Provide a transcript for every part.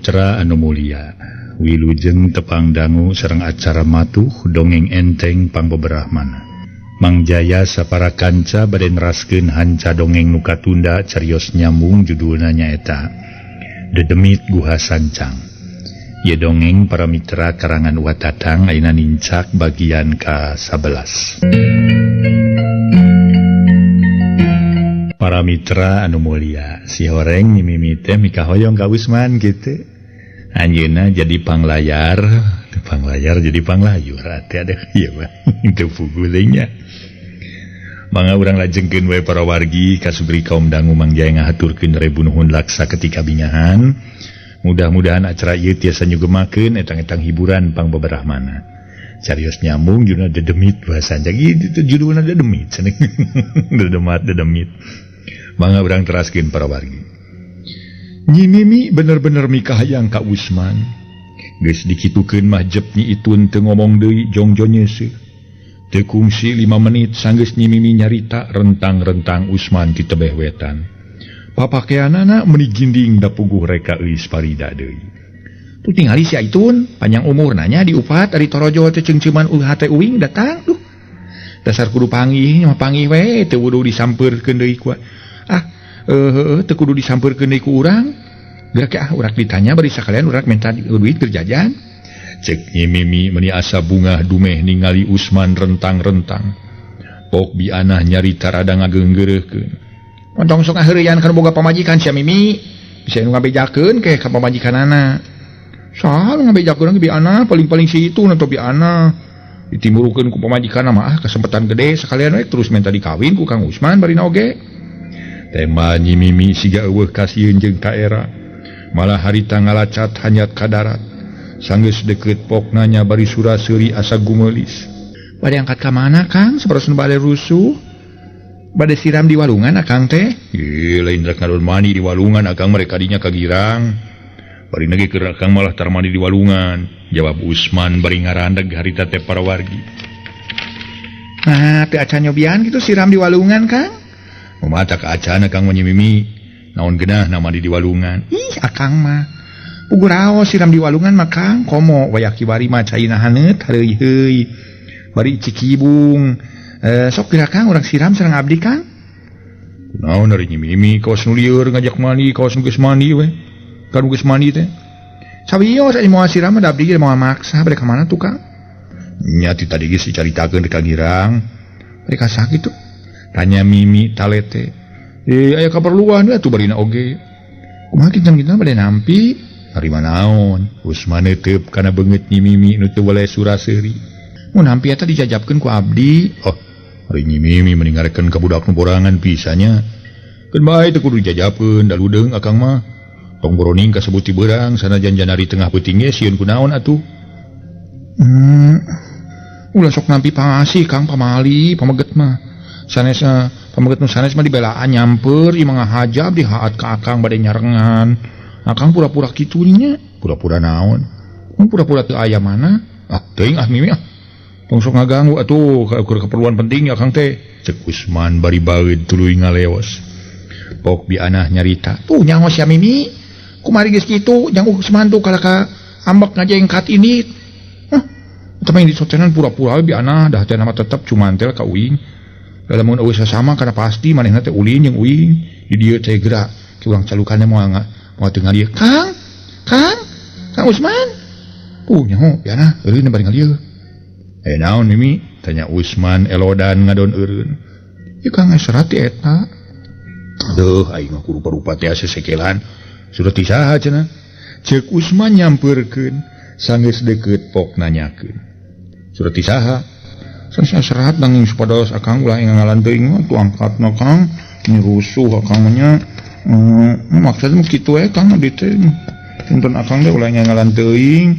Mitra anu mulia, wilujeng tepang dangu sareng acara matuh dongeng enteng pangbeberahmana. Mang Jaya sapara kanca bade neraskeun hanca dongeng nu katunda carios nyambung judulna nyaeta Dedemit Guha Sancang. Ye dongeng para mitra karangan Watatang ayeuna nincak bagian ka-11. Para mitra anu mulia, si horeng mimimi teh mika hoyong ka Usman kitu. Anjeunna jadi panglayar jadi panglayur ate ada ieu mah teu pugulingnya. Mangga urang lajengkeun we para wargi kasubri kaum dangu Mang Jaya ngahaturkeun rebu nuhun laksa ketika bingahan. Mudah-mudahan acara ieu tiasa nyugemakeun etang-etang hiburan pangbeberahmana. Carios nyambung judulna Dedemit Guha Sancang. Itu judulna Dedemit cenah. Dedemit. Mangga urang teraskeun para wargi. Nyi Mimi bener-bener mikah hayang ka Usman. Geus dikitukeun mah jep Nyi Itun teu ngomong deui jongjonye seuh. Teu kungsi 5 menit sanggeus Nyi Mimi nyarita rentang-rentang Usman ti tebeh wetan. Papakeanana meuni ginding da puguh reka euis parida deui. Tu tingali si Itun panjang umur nanya diupat ari torojo teh ceungceuman ulah teh uing datang duh. Dasar kudu panggih mah panggih we teu kudu disampeurkeun deui ku. Teu kudu disampeurkeun deui ku urang. Gerak urak ditanya bari sakalian urak minta duit keur jajan. Cek Nyi Mimi meuni asa bungah dumeh ningali Usman rentang-rentang. Pok bianah nyarita rada ngageunggeureukkeun. Ontong sok ngaheureuyan kana boga pamajikan sia Mimi. Bisa nu ngabejakeun ke ka pamajikanana. Saha ngabejakeun ge bianah paling-paling si itu nanti bianah. Ditimburukeun ku pamajikanna mah kesempatan gede sakalian we terus minta dikawin ku Kang Usman barina oge. Tema Nyi Mimi siga eueuh kasieun jeung ka era. Malah harita ngalacat hanyat ka darat. Sanggeus deukeut pok nanya bari sura-seuri asa gumelis. Bade angkat ka mana Kang? Saperosna bade rusuh. Bade siram di walungan Akang teh? Ye lain rek ngadon mandi di walungan Akang mereka dinya kagirang. Bari nage keur Akang malah tar mandi di walungan. Jawab Usman bari ngarandeg harita teh para wargi. Nah, teu acan nyobian kitu siram di walungan Kang? Mata ka acana Kang Nyi Mimi naon geunah na mandi di walungan. Ih Akang mah puguh raos siram di walungan mah Kang komo wayaki bari mah caina haneut hareuy heuy bari cikibung. Sok pira Kang urang siram sareng abdi Kang. Naon ari Nyi Mimi kaos nu lieur ngajak mandi kaos nu geus mandi we kan geus mandi teh sabios ari moal siram da abdi ge moal maksa bade ka mana tuh Kang? Nya ti tadi geus dicaritakeun ka girang bade ka sakitu tanya Mimi talete. Aya kaperluan we atuh barina oge. Kumaha kinten-kinten bade nampi? Ari manaon? Usman neuteup kana beungeut Nyi Mimi nu teu weleh sura-seuri. Mun nampi eta dijajabkeun ku abdi. Oh, ari Nyi Mimi meningarekeun ka budak nu borangan pisanya. Keun bae teu kudu dijajabkeun daludeung Akang mah. Tong boroning kasebut ti beurang sanajan janari tengah peuting ge sieun kunaon atuh? Ulah sok nampi pangasih Kang pamali pameget mah. Sanesna pameget nu sanes mah dibelaan nyamper ieu mah ngahajab dihaat ka Akang bade nyarengan. Akang pura-pura kitu nya. Pura-pura naon? Mun pura-pura teu aya mana? Teuing Mimi tong sok ngaganggu atuh keur keperluan penting Akang teh. Cek Usman bari baeud tuluy ngaleos. Pok bianah nyarita. Tuh nyaho sia Mimi. Kumari geus kitu jang Usman tuh kalaka ambek ngajengkat ini. Eta mah disotenan pura-pura bianah dah teh nama tetep cumantel ka uing. Lamun eueuh sasama kana pasti manehna teh ulin jeung uing. Di dieu teh gerak ki urang calukanna moal teu ngalieu. Kang Usman. Nyaho bianah eureun bari ngalieu. Naon Mimi? Tanya Usman elodan ngadon eureun. Ieu Kang serat ti eta. Aduh aing mah rupa-rupa teh sesekelan. Sudah ti saha cenah? Ceuk Usman nyampeurkeun sanggeus deukeut pok nanyakeun. Sudah ti saha? Sanggeus serat nanging supados Akang ulah ngalan teuing mah tu angkatna Kang. Ini rusuh Akang nya. Maksudnya kitu we Kang di teh. Punten Akang teh ulah ngalan teuing.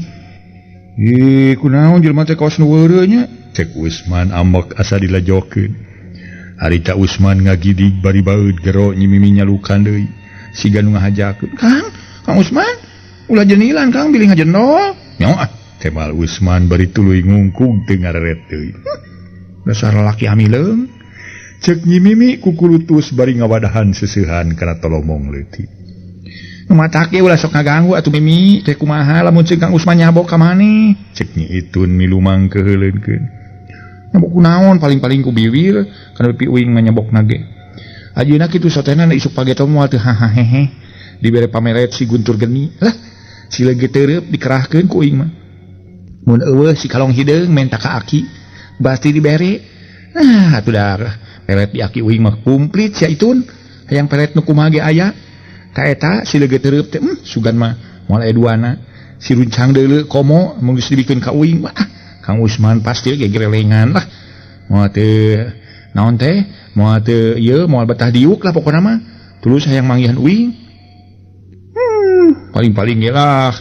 Kunaon jelema teh kaos nu weureu nya? Cek Usman ambek asa dilajokeun. Harita Usman ngagidig bari baeud gero Nyi Mimi nyalukan deui. Siga nu ngahajakeun. Kang Usman, ulah jenilan Kang bilih ngajendol. Nyaho temal Usman bari tuluy ngungkung teu ngareret deui. Dasar lalaki hamileung. Cek Nyi Mimi kukulutus bari ngawadahan seseuhan kana tolomong leutik. matake ulah sok ngaganggu atuh Mimi teh kumaha lamun ceuk Kang Usman nyabok ka maneh cek Nyi Itun milumang keheuleukeun. nyabok kunaon paling-paling ku biwir kana pipi uing nyabok nage ajeuna kitu sotena na isuk pageto moal teu hahahehe dibere pameret si Guntur Geni lah si lege teureub dikerahkeun ku uing mah mun eueuh si kalong hideung menta ka aki pasti dibere nah atuh dah peret di aki uing mah komplit sia Itun hayang peret nu kumaha ge aya ka eta si lege teureub teh sugan mah moal aya duana si runcang deuleu komo mun geus dibikeun ka uing wah Kang Usman pasti ge gerelengan lah moal teu naon teh moal teu ieu moal betah diuk lah pokona mah tulus hayang manggihan uing paling-paling ge lah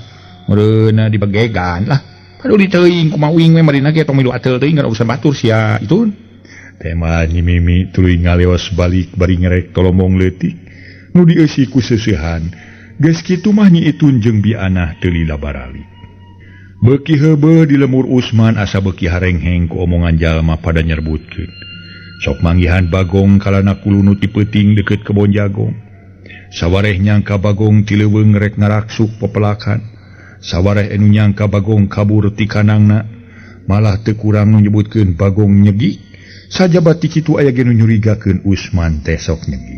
meureunna dibegegan lah padahal diteuing kumaha uing mah marina ge tong milu ateul teuing kana urusan batur sia Itun tema Nyi Mimi tuluy ngaleos balik bari ngerek tolombong leutik nu dieusi ku seusehan geus kitu mah Nyi Itun jeung bianah teu lila barali beuki heubeul di lemur Usman asa beuki harengheng ku omongan jalma pada nyerbutkeun sok manggihan Bagong kalana kulunu ti peuting deukeut kebon jagong sawareh nyangka Bagong ti leuweung rek ngaraksuk pepelakan sawareh anu nyangka Bagong kabur ti kanangna malah teu kurang nyebutkeun Bagong nyegi sajabat ti kitu aya ge nu nyurigakeun Usman teh sok nyegi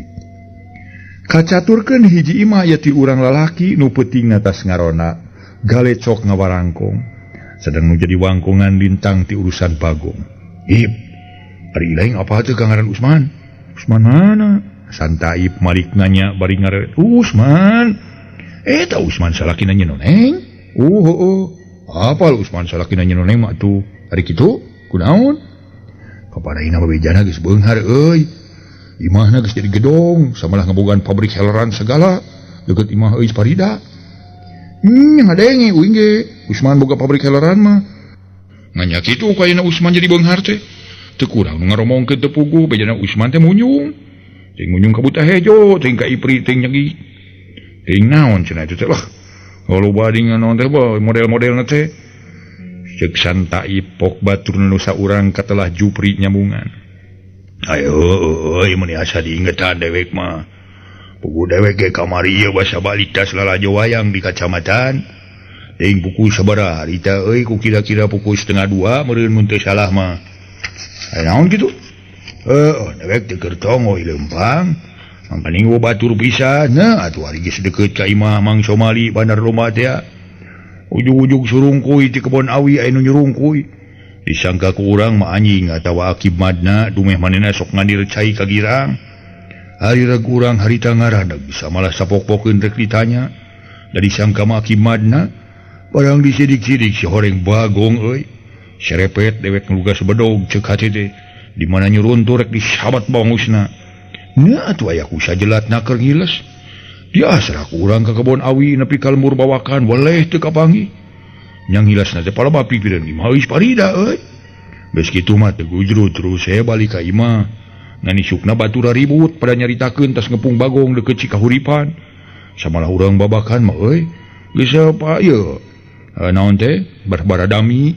kacaturkeun hiji imah aya ti urang lalaki nu peuting atas ngarona galecok ngawarangkong sedang nu jadi wangkongan lintang ti urusan Bagong ip ari lain apa teh kangaran Usman Usman mana santaip malik nanya bari ngaret Usman eta Usman salakina nyenoneng apa Usman salakina nyenoneng mah tuh ari kitu kunaon kapadaina babejana geus beunghar euy imahna geus jadi gedong samalah ngabogaan pabrik heleran segala deukeut imah euy Parida ngadenge uing ge Usman boga pabrik heleran mah nganya kitu kayana Usman jadi beunghar teh teu kurang nu ngaromongkeun teu puguh bejana Usman teh munyung ting munyung ka buta hejo ting ka ipri ting nyegi ting naon cenah itu teh lah kalau bading naon teh model-modelna teh ceuk santa ipok batur nu saurang katelah Jupri nyambungan ayo euy mun asa diingetan dewek mah pugu dewek ge kamari ieu basa balita lalajo wayang di kacamatan ting pukul sabaraha harita euy ku kira-kira pukul 1:30 meureun mun teu salah mah naon kitu dewek teu keur tongoy leumpang mangkaning batur pisan nah atuh ari geus deukeut ka imah Mang Somali Bandar Roma teh ujug-ujug surungkuy ti kebon awi aya nu nyurungkuy disangka ku urang mah anjing atawa akibatna dumeh manehna sok ngandir cai ka girang hari reg urang harita ngaradag bisa malah sapok-pokeun rek ditanya da disangka mah akibatna barang disidik-sidik si horeng Bagong euy serepet dewek nglugas bedog ceuk hati teh di mana nyuruntur rek disabat bangusna nya atuh aya ku sajelatna keur ngiles diasrah ku urang ka kebon awi nepi ka lembur bawakan weleh teu kapanggih nyang hilasna teh pala pipireun imah euy Parida euy geus kitu mah teu gujrut terus balik ka imah nganisukna batura ribut pada nyaritakeun tas ngepung Bagong deukeut cikahuripan samalah urang babakan mah euy geus apa ieu naon teh baradami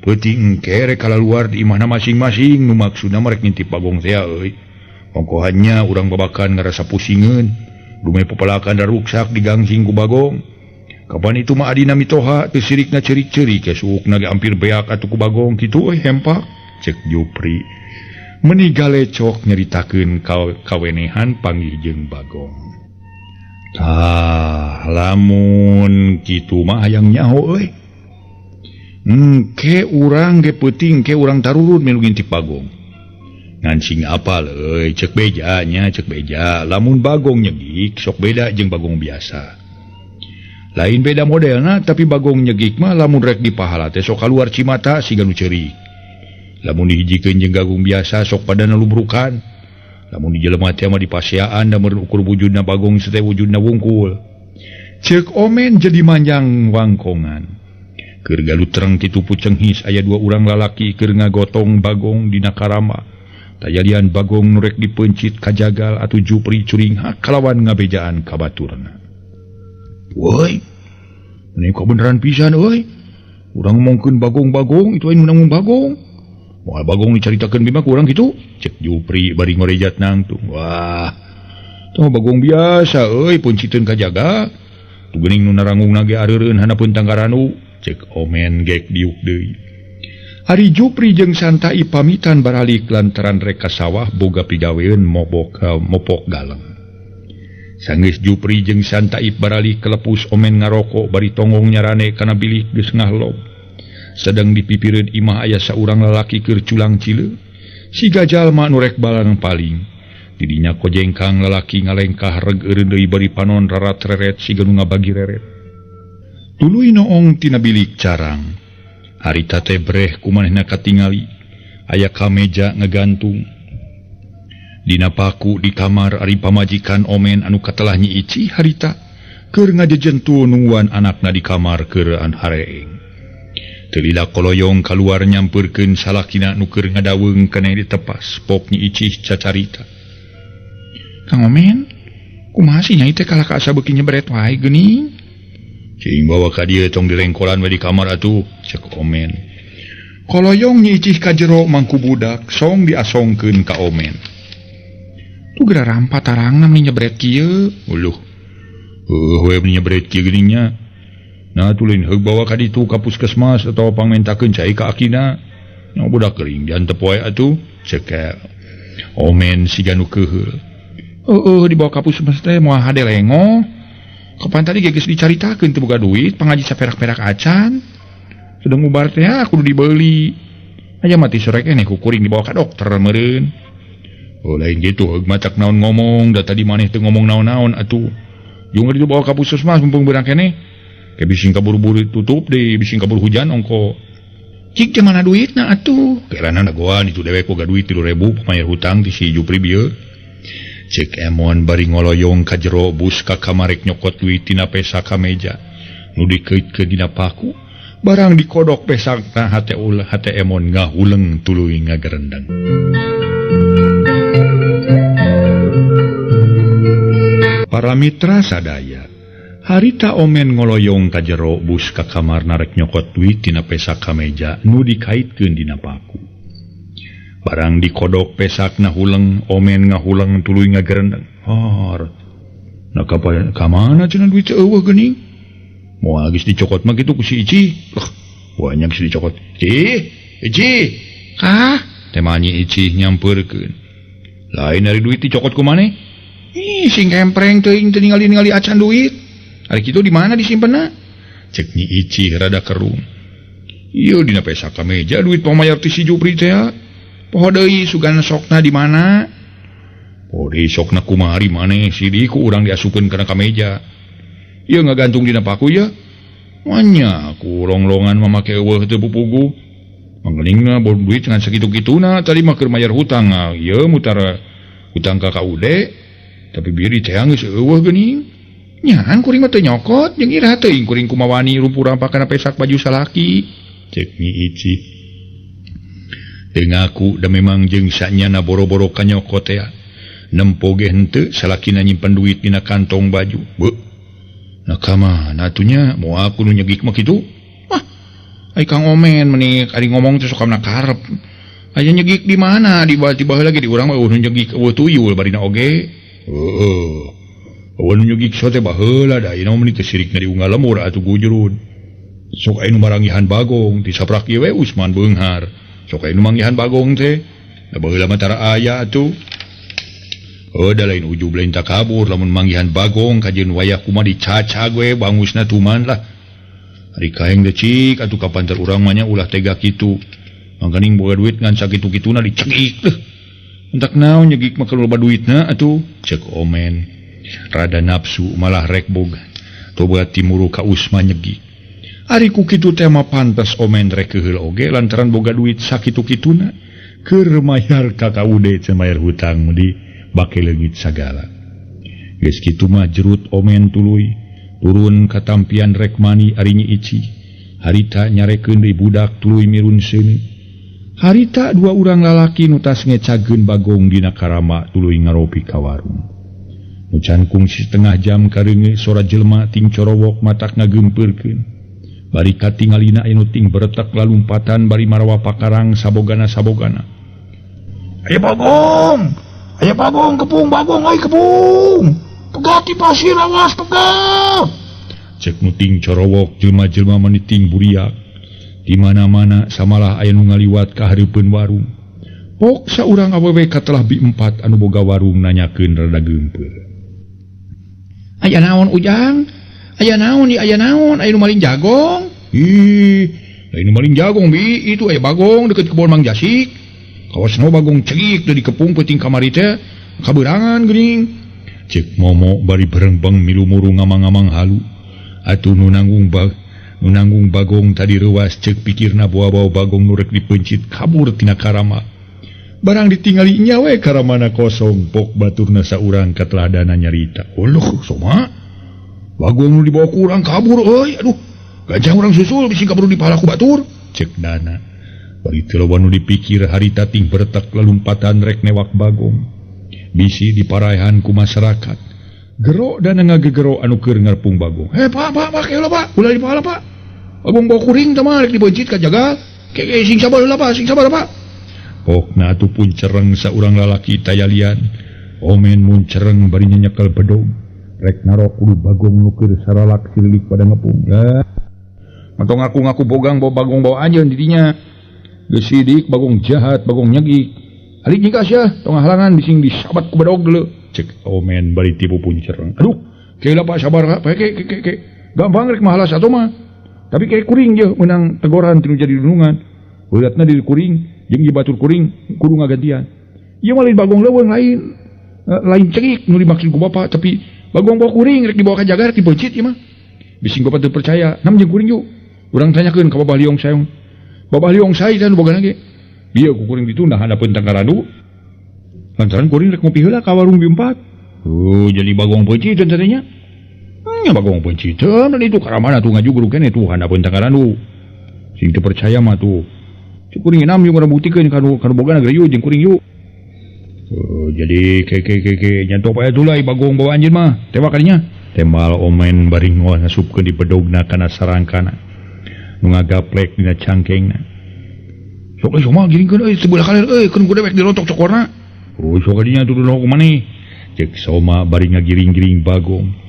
peuting engke rek kalaluar di imahna masing-masing nu maksudna mah rek ngintip Bagong teh euy pongkohannya urang babakan ngarasa pusingeun dumeh pepelakan da ruksak digangsing ku Bagong kapan itu mah adina mitoha teu sirikna cerik-cerik ke suukna ge ampir beak atuh ku Bagong kitu euy hempak cek Jupri meuni galecok nyaritakeun kawenehan panggih jeung Bagong lamun kitu mah hayang nyaho euy engke urang ge peuting ke urang tarurun melu ngintip Bagong ngancing apal euy cek bejanya cek beja lamun Bagong nyegik sok beda jeung Bagong biasa lain beda modelna tapi Bagong nyegik mah lamun rek dipahala teh sok kaluar cimata siga nu ceurik lamun dihijikeun jeung Gagung biasa sok pada nalubrukan lamun dijelema teh mah dipaseaan da meureun ukur wujudna Bagong teh wujudna wungkul ceuk omen jadi manjang wangkongan keur galutreng kitu pucenghis aya dua urang lalaki keur ngagotong Bagong dina karama tayalian Bagong nurek dipencit kajagal atuh Jupri curing hak kalawan ngabejaan ka baturna woi ini kok beneran pisan euy urang ngomongkeun Bagong itu aya nu namung Bagong moal Bagong dicaritakeun bima ku urang kitu cek Jupri bari ngorejat nangtung wah tah Bagong biasa euy penciteun kajaga tugening nu narangung nage areureun hanapeun tanggaranu cek Omen gek diuk deui. Ari Jupri jeung Santai pamitan baralik lantaran rek ka sawah boga pigaweun mopok galeng. Sanggeus Jupri jeung Santai baralik kelepus Omen ngarokok bari tongong nyarane kana bilih geus ngahlob. Sedang dipipireun imah aya saurang lalaki keur culang cileu. Siga jalma nu rek balang paling. Didinya kojengkang lalaki ngalengkah regeureun deui bari panon rarat reret siga nu ngabagi reret. Tuluy noong tina bilik carang. Harita teh breh kumanehna katingali aya kameja ngegantung. Dina paku di kamar ari pamajikan Omen anu katelah Nyi Ici harita keur ngajejentu nungguan anakna di kamar keuraan hareeng. Teu lila koloyong kaluar nyampeurkeun salakina nu keur ngadaweung keneh ditepas pok Nyi Ici cacarita. Kang Omen, kumaha si Nyai teh kalaka asa beuki nyebret wae geuning? Cing bawa ka dieu tong direngkolan we di kamar atuh, cek Omen. Koloyong Nyi Ici ka jero mangku budak song diasongkeun ka Omen. Tu geura rampa tarangna meni nyebret kieu. Uluh. We meni nyebret kieu geuningnya. Nah tulin heug bawa ka ditu ka puskesmas atawa pangmentakeun cai ka akina. Nya budak geuring diantep wae atuh, cek Omen siga nu keuheul. Dibawa ka puskesmas teh moal hade lengo. Kapan tadi geus dicaritakeun teu boga duit pangaji saperak-perak acan. Sedang ubar teh kudu dibeuli. Aya mati sorek eneh ku kuring dibawa ka dokter meureun. Lain gitu heug macak naon ngomong da tadi maneh teu ngomong naon-naon atuh. Jeung dibawa ka puskesmas mumpung beurang keneh. Ke bising kaburu-buru tutup deui bising kaburu hujan ongko. Cik teh mana duitna atuh? Kerana nagoan itu dewek boga duit 3.000 pamayar hutang di si Jupri bieu. Cek Emon bari ngoloyong ka jero bus ka kamarek nyokot duit tina pesa ka meja nu dikeutkeun dina paku barang dikodok pesakna hate Emon ngahuleng tuluy ngagerendeng. Para mitra sadaya harita Omen ngoloyong ka jero bus ka kamar narek nyokot duit tina pesa ka meja nu dikaitkeun dina paku. Barang dikodok pesak na huleng, Omen ngahuleng tuluy ngagerendeng. Har. Nah kamana cenah duit eueuh geuning? Moal geus dicokot mah kitu ku si Ici. Banyak geus dicokot. Ici. Kah? Teh Nyi Ici nyampeurkeun. Lain dari duit dicokot ku maneh? Sing kempreng teuing teu ningali acan duit. Ari kitu di mana disimpenna? Cek Nyi Ici rada kerung. Ieu dina pesak ka meja duit pamayar ti si Jupri teh. Poho deui sugan sokna di mana? Poho deui sokna kumari maneh sidi ku urang diasupkeun kana ka meja. Ieu ngagantung dina paku ya. Wanya ku longlongan mamake eueuh teu pupugu. Manggelingna bawa duit ngan sakitu-kituna tadi mah keur mayar hutang. Ieu mutar hutang ka KUD tapi bieu diteang geus eueuh geuning. Nyan kuring mah teu nyokot jeung iraha teuing kuring kumawani rumpur rampakna pesak baju salaki. Cek Nyi Ici. Dengaku da memang jeung sanyana boro-boro kanyokot teh nempo ge henteu salakina nyimpen duit dina kantong baju. Beuh. Nah kamana atunya moal kudu nyegik mah kitu? Ai Kang Omen meni ari ngomong teh sok kana karep. Aya nyegik di mana? Di baheula lagi di urang mah eueuh nyegik eueuh tuyul barina oge. Eueuh nyegik sote baheula da ina meni teh sirik ngadi unggal lemur atuh gujurun. Sok aya nu marangihan Bagong ti saprak ieu we Usman Beunghar. Sok aya nu manggihan Bagong teh, da baheula mah tara aya atuh. Da lain ujub lain takabur lamun manggihan Bagong kajeun wayah kumaha dicacag we bangusna tuman lah. Ari kaeng decik atuh kapan teu urang mah nya ulah tega kitu. Mangkaning boga duit ngan sakitu-kituna dicegik teh. Entak naon nyegik mah loba duitna atuh, cek Omen. Rada nafsu malah rek boga. Tobat timuru ka Usman nyegik. Ari ku kitu teh mah pantes Omen rek keuheul oge lantaran boga duit sakitu-kituna keur mayar ka KUD mayar hutang di bake leungit sagala. Geus kitu mah jerut Omen tuluy turun ka tampian rek mani ari Nyi Ici. Harita nyarekeun deui budak tuluy mirun seuneu. Harita dua urang lalaki nu tas ngecageun Bagong dina karama tuluy ngaropi ka warung. Nu cangkung setengah jam kareunge sora jelema ting corowok matak ngageumpeurkeun. Bari katingalina anu ting beretak lalumpatan bari marawa pakarang sabogana-sabogana. Aya Bagong kepung Bagong ai kepung. Pegat di pasir awas pegat. cek nuting corowok jelma-jelma meniting buriak di mana-mana samalah aya nu ngaliwat ka hareupeun warung. Pok saurang awewe katelah bi-4 anu boga warung nanyakeun rada geumpeur. Aya naon Ujang? Aya naon ieu aya naon? Aya nu maling jagong? Ih, lain nu maling jagong bi, itu aya bagong deket kebon Mang Jasik. Kawasna bagong cegik teu dikepung peuting kamari teh, kabeurangan geuning. Cek momo bari berengbeng milu muru ngamang-ngamang halu. Atuh nu nanggung bagong tadi reuas cek pikirna bawa-bawa bagong nu rek dipencit kabur tina karama. Barang ditinggalinya we karamana kosong pok baturna saurang kateladana nyarita. Uluh soma bagong nu dibawa ku urang kabur euy. Aduh gajah urang susul bisi kabur di palaku batur cek dana. Bari teu loba nu dipikir harita ting bertek lalumpatan rek newak bagong bisi diparaehan ku masyarakat. Gero dan ngagegero anu keur ngarpung bagong. Pak keula Pak ulah dipala Pak. Bagong bawa kuring teh mah rek dibeujit ka jagal. Ke sing sabar heula Pak, sing sabar Pak. Pokna atuh pun cereng saurang lalaki tayalian. Omen mun cereng bari nyekel bedog. Rek narok kudu bagong nu keur saralak sirilik pada ngepung. Mantong ngaku-ngaku bogang bawa bagong bawa anjeun di dinya. Geus sidik bagong jahat, bagong nyagik. Alik nyikas ya, tong halangan bising disabat ku bedog deuleu. Cek omen bari tipu pun cereng. Aduh, keula Pak sabar Pak, ke. Gampang rek mahalas atuh mah. Tapi kayak kuring je menang tegoran tinu jadi dunungan. Ulatna di kuring jeung di batur kuring kudu ngagantian. Ieu mah lain bagong leuweung lain cegik nu dimaksud ku Bapak, tapi bagong bawa kuring rek dibawa ka jagar dibeujit ieu mah. Bising Bapak teu percaya, nam jeung kuring yuk. Urang tanyakeun ka Babah Liong Saeung. Babah Liong Sae teh nu bogana ge. Bieu ku kuring ditundah handapeun Tangkarandu. Lantaran kuring rek ngopi heula ka warung bi-4. Oh, jadi bagong beujit teh nya. Nya bagong beujit dan itu karamana tuh ngajugru keneh tuh handapeun Tangkarandu. Sing teu percaya mah tuh. Kuring enam yung ngebuktikan kanu boga negara yuk jeung kuring yuk. Oh, jadi ke nyantok aya tulai bagong bawa anjeun mah tewak kadinya. Tembal omen bari ngasupkeun di bedogna kana sarangkana. Nu ngagaplek dina cangkengna. Sok mah giringkeun euy sebelah kaler euy keun ku dewek dirontok cokorna. Oh, sok kadinya tuh noh kumaneh. Cek Soma bari ngagiring-giring bagong.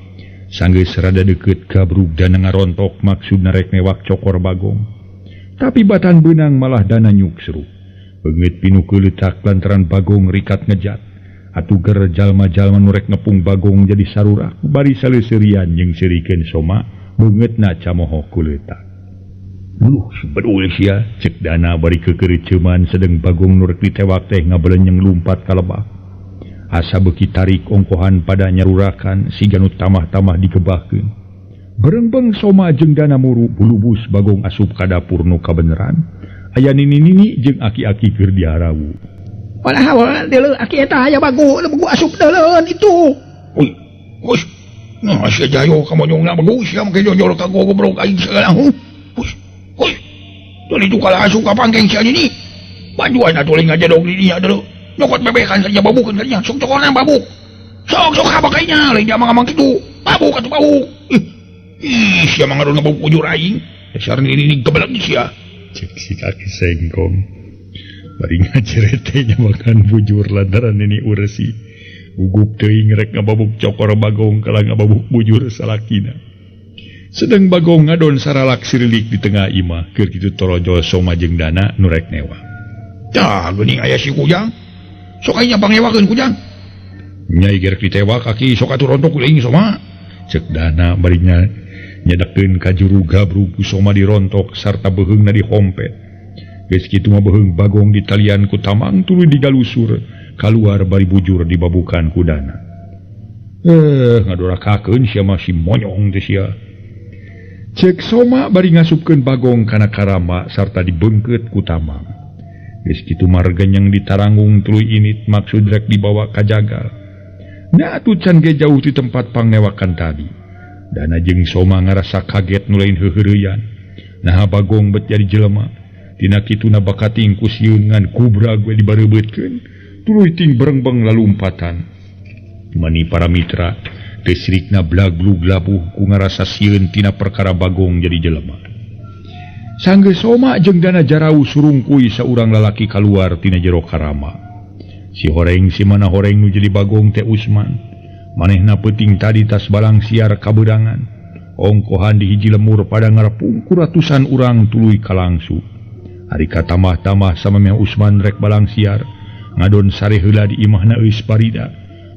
Sanggeus rada deukeut ka brug dan ngarontok maksudna rek newak cokor bagong. Tapi batan benang malah dana nyuk seru. Beungeut pinukeun leutak lantaran bagong rikat ngejat. Atuger jalma-jalma nu rek ngepung bagong jadi sarurak bari saleuseurian jeung sirikeun Soma beungeutna camoho ku leutak. Bedul sia cek dana bari kekeureuceuman sedeng bagong nu rek ditewak teh ngabelenyeng lumpat ka lebah. Asa beuki tarik ongkohan pada nyarurakan siga nu tamah-tamah digebahkeun. Berengbeng Soma jeung dana muru bulubus bagong asup ka dapur nu kabeneran. Aya nini-nini jeung aki-aki keur diarawu. Walah deuleu aki eta aya bagu asup deuleun itu. Oi. Nah, sia jayo ka monyongna bagus sia make jojol ka goblok aing segala. Oi. Tuli tu kala asup ka pangkeng sia ini. Bajuan atuh ngajadog di dinya deuleu. Nyokot bebekan saja babukeun kadinya. Sok cokorna babuk. Sok habakainya lain jamang-amang kitu. Babuk atuh babuk. Ih, sia mah ngaruh ngebuk ujur aing. Dasar ini gebelak sia. Cek si kaki sengkong. Bari ngajeretenya makan bujur lantaran ini uresi. Gugup teuing rek ngababuk cokor bagong kala ngababuk bujur salakina. Sedang bagong ngadon saralak sirilik di tengah imah keur kitu torojol Soma jeung dana nu rek newa. Tah geuning aya si Kujang. Sok aya pangewakeun Kujang. Nyai gerek ditewak kaki sok atuh rontok kuring Soma. Cek dana barinya nyedekeun ka juru gabrug Soma dirontok sarta beheungna dihompet. Geus kitu mah beheung bagong ditalian ku tamang tuluy digalusur kaluar bari bujur dibabukan ku dana. Ngadorakakeun sia mah si monyong teh sia. Cek Soma bari ngasupkeun bagong kana karama sarta dibeungkeut ku tamang. Geus kitu marga yang ditarangung tuluy init maksud rek dibawa ka jagal. Nya atuh can ge jauh ti tempat pangnewakan tadi. Dana jeung Soma ngarasa kaget nu lain heuheureuyan. Nah bagong bet jadi jelema. Tina kituna bakating ku sieun ngan kubrag we dibareubeutkeun. Tuluy ting berengbeng lalumpatan. Mani para mitra teu sirikna blaglug labuh ku ngarasa sieun tina perkara bagong jadi jelema. Sanggeus Soma jeung dana jarau surungkuy saurang lalaki kaluar tina jero karama. Si horeng si mana horeng nu jadi bagong teh Usman. Manehna peuting tadi tas balang siar kaberangan. ongkohan di hiji lemur pada ngarepung ku ratusan urang tuluy kalangsu. Ari katamah-tamah samemeh Usman rek balang siar ngadon sare heula di imahna eus parida.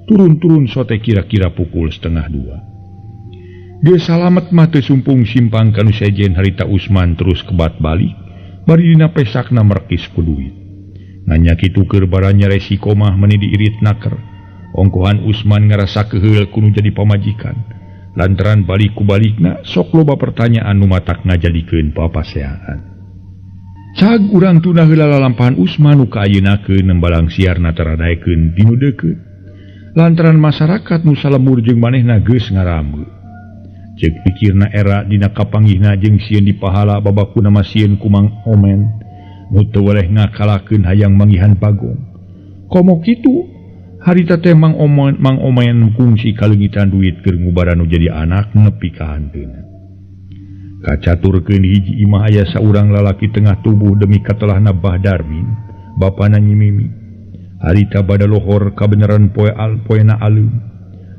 Turun-turun sote kira-kira pukul 1:30. Dia salamet mah teu sumpung simpang kanu sejen harita Usman terus kebat balik. Bari dina pesakna merkis ku duit. Nanya kitu keur baranya resiko mah meni diirit naker. Ongkohan Usman ngarasa keheul kudu jadi pamajikan. Lantaran balik ku balikna sok loba pertanyaan nu matak ngajadikeun papaseaan. Cag urang tuna heula lalampahan Usman nu kaayeuna nembalang siarna teradaekeun dinu deukeut. Lantaran masyarakat nu salemur jeung manehna geus ngarameu. Ceuk pikirna era dina kapanggihna jeung sieun dipahala babakuna masieun ku Mang Omen. Nu teu weleh ngakalakeun hayang manggihan Bagong. Komo kitu, harita teh Mang Omen kungsi kalengitan duit keur ngubaran nu jadi anak nepi ka hanteuna. Kacaturkeun hiji imah aya saurang lalaki tengah tubuh demi katelahna Bah Darmin, bapana Nyi Mimi. Harita bada lohor kabeneran poena aleum,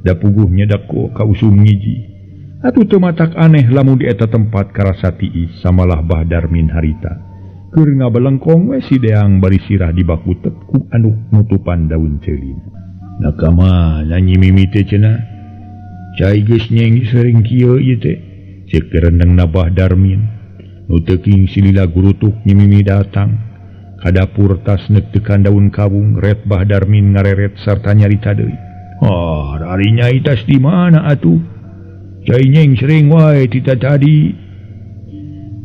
da puguh nyedako ka usum ngiji. Atuh teu matak aneh lamun di eta tempat karasa tiis samalah Bah Darmin harita. Keur ngabelengkong we si deang bari sirah di baku ku anu nutupan daun ceulin. Nakama Nyi Mimi teh cenah. Cai geus nyeng sering kieu ieu teh. Ceuk rendengna Bah Darmin. Nu teuking silila gurutuk Nyi Mimi datang. Ka dapur tas neuk tekan daun kawung ret Bah Darmin ngareret sarta nyarita deui. Ari nyai tas di mana atuh? Cai nyeng sering wae tita tadi.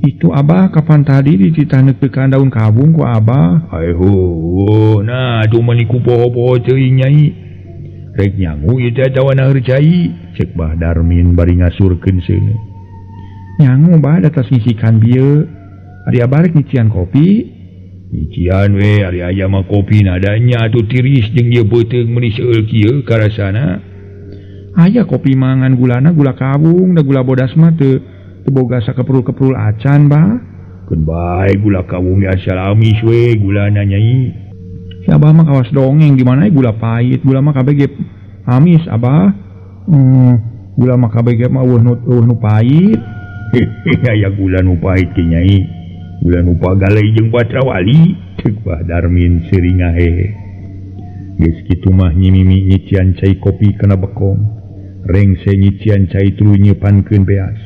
Itu Abah kapan tadi dititah tekan daun kabung ku Abah? Aiho, nah tu maniku poho-poho ceuing nyai. Rek nyangu ieu teh tawana harcai, ceuk Bah Darmin bari ngasurkeun seuneu. Nyangu Bah datas ngisikan bieu. Ari Abah rek nyician kopi? Nyician we, ari aya mah kopi nadanya atuh tiris jeung ieu beuteung meuni seueul kieu karasana. Aya kopi mangan gulana gula kabung da gula bodas mah teu boga sakeprul-keprul acan Bah. Keun bae gula kawung ge asal amis we gulana nyai. Si Abah mah kawas dongeng gimana gula pahit, gula mah kabeh ge amis Abah. Gula mah kabeh ge mah eueuh nu pahit. Aya gula nu pahit ge nyai. Gula nu pagalei jeung Batrawali, ceuk Bah Darmin seuring ngahehe. Geus kitu mah Nyi Mimi nyician cai kopi kana bekong. Rengse nyician cai tuluy nyeupankeun beas.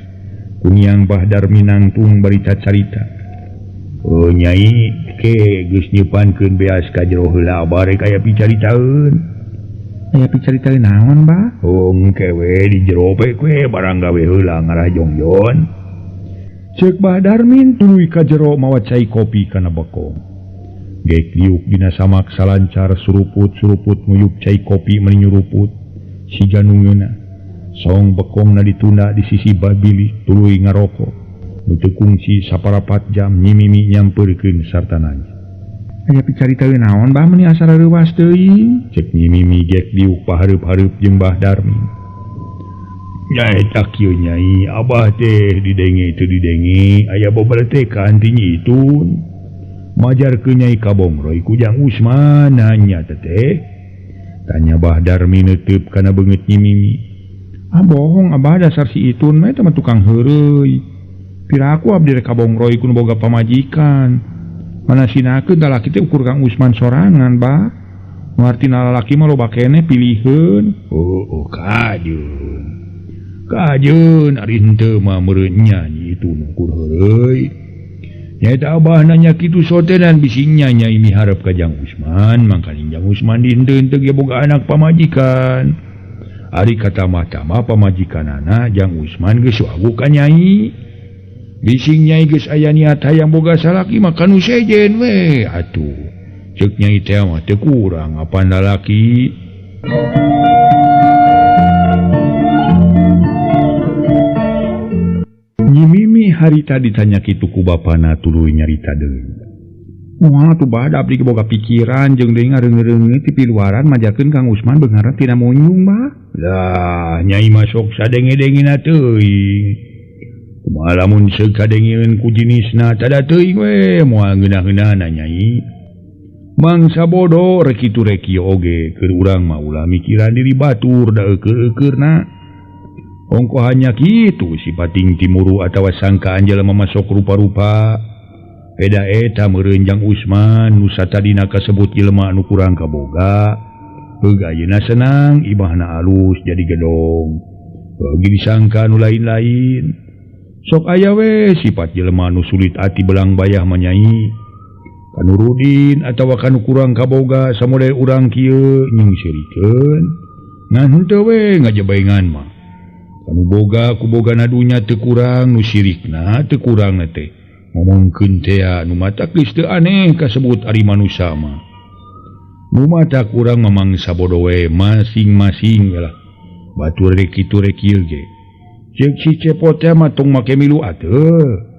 Kunyang Bah Darmin nangtung barita carita. Oh nyai ke geus nyeupankeun beas ka jero heula Abah rek aya picaritaeun. Aya picaritaeun naon Bah? Oh engke we di jero pe we barang gawe heula ngarah jongjon. Ceuk Bah Darmin tuluy ka jero mawa cai kopi kana bekong. Geuk liuk dina samak salancar suruput-suruput nguyup cai kopi meni nyuruput. Siga nungeuna. Song bekongna ditunda di sisi babili tuluy ngarokok. Nu teu kungsi saparapat jam Nyi Mimi nyampeurkeun sarta nanya. Aya picaritaeun naon Bah meuni asal reuwas teuing? Ceuk Nyi Mimi gek liuk pahareup-hareup jeung Bah Darmin. Nyai tak kieu nyai, Abah teh didenge teu didenge aya babaletekan ti Nyi Itun. Majarkeun Nyai Kabongroy ku Jang Usman nanya teteh. Tanya Bah Darmin neuteup kana beungeut Nyi Mimi. Bohong Abah dasar si Itun mah eta mah tukang heureuy. Piraku abdi rek kabongroy ku nu boga pamajikan. Manasinakeun da laki teh ukur Kang Usman sorangan Bah. Nu artina lalaki mah loba keneh piliheun. Oh kajeun. Kajeun ari henteu mah meureun nyanyi Itun ukur heureuy. Nyaeta Abah nanya kitu sote dan bisingnya Nyai miharep ka Jang Usman, mangkana Jang Usman di henteu-henteu ge boga anak pamajikan. Ari katamah-tamah pamajikanana Jang Usman geus wagu ka Nyai. Bising Nyai geus aya niat hayang boga salaki mah kanu sejen we atuh. Ceuk Nyai teh mah teu kurang apan lalaki. Nyi Mimi harita ditanya kitu ku bapana tuluy nyarita deui. Moal tuh Bah abdi boga pikiran jeung deui ngareung-reungeut ti piluaran majakeun Kang Usman beungaran tina monyung Bah. Lah Nyai mah sok sadenge-dengena teuing. Kumaha lamun seuk kadengeun ku jinisna tada teuing we moal ngeunah-ngeunahna Nyai. Mangsa bodoh rek kitu rek ieu oge keur urang mah ulah mikiran diri batur da eukeurna. ongko hanya gitu si pating timuru atawa sangka anjala memasok rupa-rupa beda eta merenjang Usman nusa tadina kasebut jelema anu kurang kaboga begayeuna senang imahna alus jadi gedong bagi disangka anu lain-lain sok aya we sifat jelema anu sulit ati belang bayah manyai kanu rudin atawa kanu kurang kaboga samodel urang kieu nyungsirikeun ngan henteu we ngajebaengan mah kanu boga ku boga nadunya teu kurang nu sirikna teu kurang teh ngomongkeun teh anu mata geus teu aneh kasebut ari manusia mah nu mata kurang memang sabodo we masing-masing lah batur rek kitu rek ieu ge ceuk si cepot teh mah tong make milu ateuh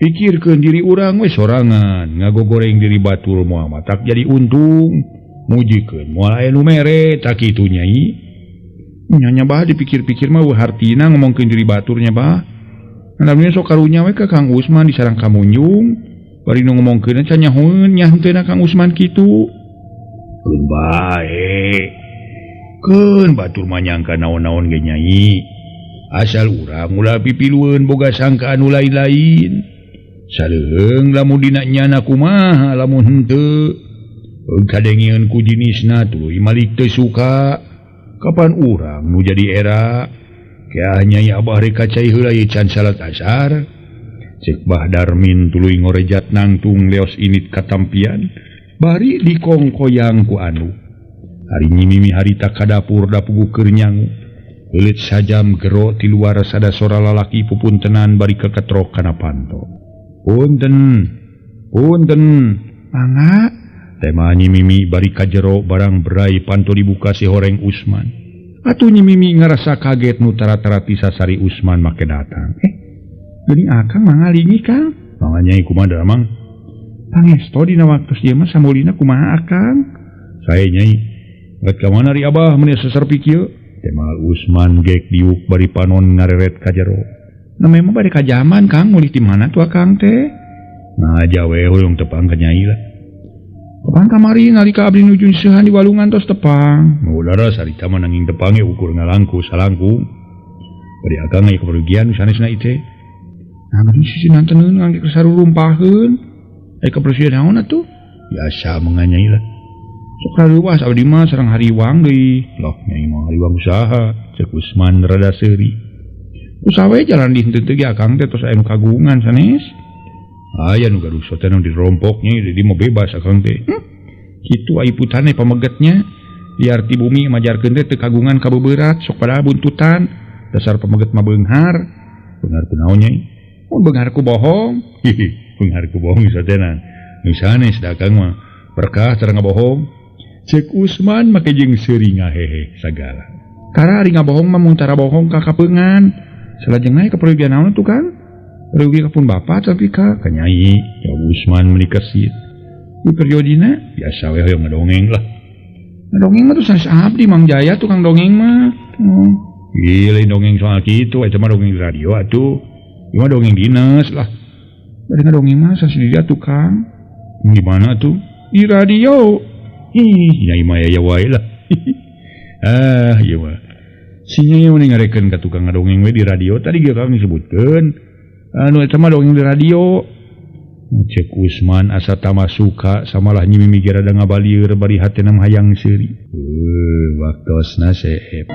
pikirkeun diri urang we sorangan ngagogoreng diri batur moal matak jadi untung mujikeun moal aya nu mere tak kitu nyai nya bah dipikir-pikir mah hartina ngomongkeun diri baturnya bah namanya sok karunya we ka Kang Usman disarang kamunjung bari nu ngomongkeun can nyahoeun nya henteu Kang Usman kitu keun bae keun batur mah nyangka naon-naon ge nyai asal urang ulah pipilueun boga sangka anu lain-lain saleueung lamun dina nyana kumaha lamun henteu kadengieun ku jinisna tuluy malik teu suka kapan urang nu jadi era kaya nyai abah rek kacai heula ieu can salat asar cek Bah Darmin tuluy ngorejat nangtung leos init katampian bari dikongkoyang ku anu hari nyimimi harita ka dapur dapugu keur nyangu heuleut sajam gero ti luar sada sora lalaki pupuntenan bari keketrok kana panto punten mangga tema nyimimi bari ka jero barang berai panto dibuka si horeng Usman atuh nyimimi ngarasa kaget nu tara-tara tisasari Usman make datang geuning akang mangalingi Kang manganya kumaha Mang pangesto dina waktos ieu mah samulina kumaha akang sae nyai ngat ka mana ri abah mun sesarpi kieu tema Usman gek diuk bari panon ngareret ka jero na memang bari ka jaman Kang mulih di mana tuh akang teh nah jawe hoyong tepang ka nyai lah kapan kamari nalika abdi nuju seuhan di walungan tos tepang udara sarita mah nanging tepang ukur ngalangku salangku bari akang aya kepergian sanesna ieu nah geus sisinan teuneun ngangge sarurumpaheun kepergian naon atuh biasa menganyai lah sok raluas abdi mah sareng hariwang deui loh nyai mah hariwang usaha cek Usman rada seuri usaha we jalan di henteu teh ge akang teh tos aya nu kagungan sanes aya nu gaduh sote nu dirompoknya jadi mau bebas akang teh kitu aiputane pamegetnya biar ti bumi majarkeun teh teu kagungan kabeuberat sok pada buntutan dasar pameget mah beunghar kunaon nyai mun beunghar ku bohong beunghar ku bohong satena nu sanes da akang mah berkah cara ngabohong cek Usman make jeung seuri ngahehe sagala kara ari ngabohong mah mun tara bohong ka kapeungan salajengna kapergian naon tuh Kang rugi kapun bapak tapi ka nyai jawab Usman menikasit di periodina biasa we hoyong ngadongeng lah ngadongeng mah tuh sanes abdi Mang Jaya tukang dongeng mah lain dongeng soal kitu eta mah dongeng di radio atuh ieu mah dongeng dinas lah bari ngadongeng mah sanes di dia tukang di mana tuh di radio nyai mah aya wae lah ieu mah si nyai mah ngarekeun ka tukang ngadongeng we di radio tadi ge kang disebutkeun anu eta mah dongeng di radio cek Usman asa tama suka samalah nyimimi ge rada ngabalieur bari hatena hayang seuri waktosna seep